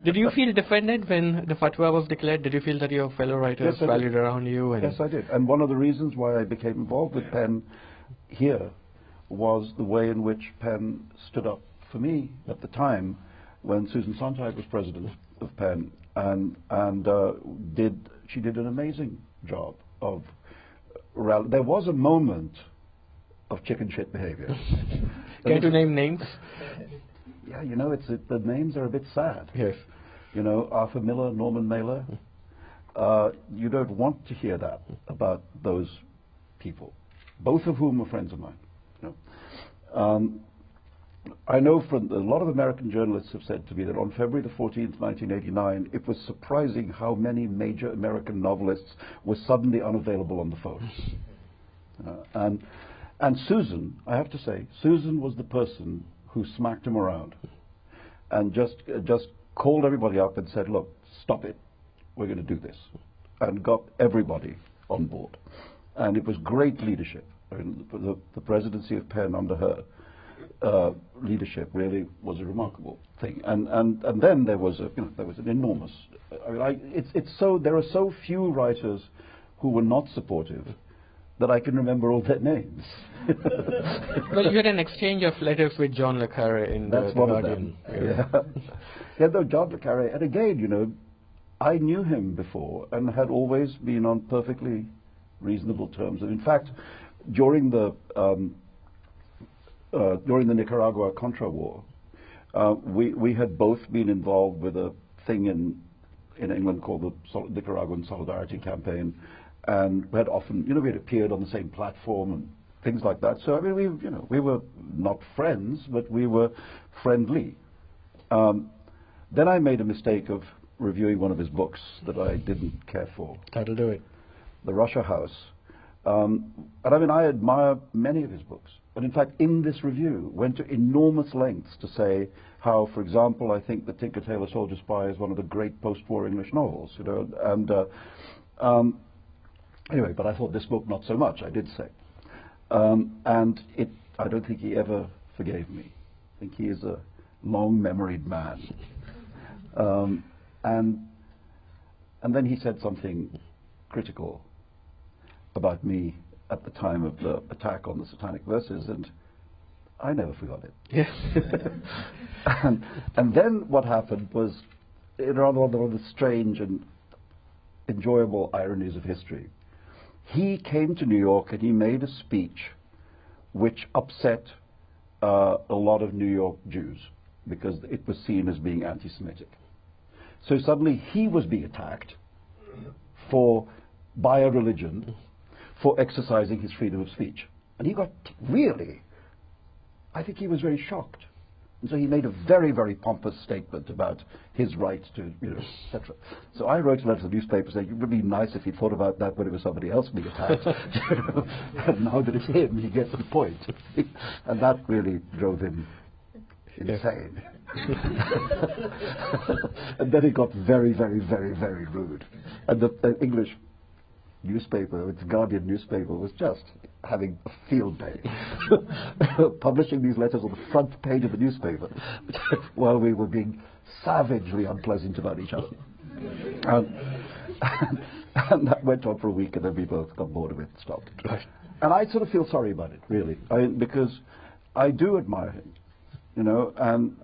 Did you feel defended when the fatwa was declared? Did you feel that your fellow writers rallied around you? Yes, I did. And one of the reasons why I became involved with PEN here was the way in which PEN stood up for me at the time when Susan Sontag was president of PEN, and she did an amazing job of there was a moment of chicken shit behavior. Care to name names? Yeah, you know, the names are a bit sad. Yes. You know, Arthur Miller, Norman Mailer. You don't want to hear that about those people, both of whom are friends of mine. You know? I know from a lot of American journalists have said to me that on February the 14th, 1989, it was surprising how many major American novelists were suddenly unavailable on the phone. And Susan, I have to say, Susan was the person who smacked him around and just called everybody up and said, look, stop it, we're going to do this, and got everybody on board. And it was great leadership. I mean, the presidency of PEN under her leadership really was a remarkable thing. And then there was an enormous. I mean, there are so few writers who were not supportive that I can remember all their names. Well, you had an exchange of letters with John le Carre in That's the one Guardian. Of them. Yeah, though John le Carre, and again, you know, I knew him before and had always been on perfectly reasonable terms. And in fact, during the Nicaragua Contra War, we had both been involved with a thing in England called the Nicaraguan Solidarity Campaign, and we had often, you know, we had appeared on the same platform and things like that. So I mean, we were not friends, but we were friendly. Then I made a mistake of reviewing one of his books that I didn't care for. That'll do it. The Russia House. And I mean, I admire many of his books. But in fact, in this review, went to enormous lengths to say how, for example, I think The Tinker Tailor Soldier Spy is one of the great post-war English novels, you know. And anyway, but I thought this book not so much, I did say. And I don't think he ever forgave me. I think he is a long-memoried man. And then he said something critical about me at the time of the attack on the Satanic Verses, and I never forgot it. Yes. and then what happened was, in one of the strange and enjoyable ironies of history, he came to New York and he made a speech which upset a lot of New York Jews because it was seen as being anti-Semitic. So suddenly he was being attacked by a religion for exercising his freedom of speech. And he got really, I think he was very shocked. And so he made a very, very pompous statement about his right to, you know, etc. So I wrote a letter to the newspaper saying it would be nice if he thought about that when it was somebody else being attacked. And now that it's him, he gets the point. And that really drove him insane. And then it got very, very, very, very rude. And the English newspaper, its Guardian newspaper, was just having a field day, publishing these letters on the front page of the newspaper while we were being savagely unpleasant about each other. And that went on for a week, and then we both got bored of it and stopped. Right. And I sort of feel sorry about it, really, because I do admire him, you know, and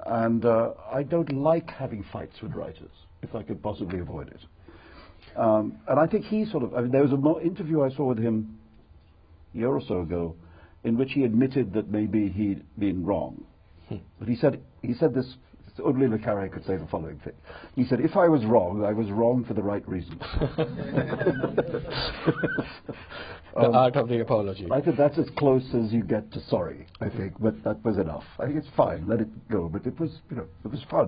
I don't like having fights with writers, if I could possibly avoid it. And I think he sort of, I mean, there was an interview I saw with him a year or so ago in which he admitted that maybe he'd been wrong. But he said this, only le Carre could say the following thing. He said, if I was wrong for the right reasons. The art of the apology. I think that's as close as you get to sorry, I think, but that was enough. I think it's fine, let it go, but it was, you know, it was fun.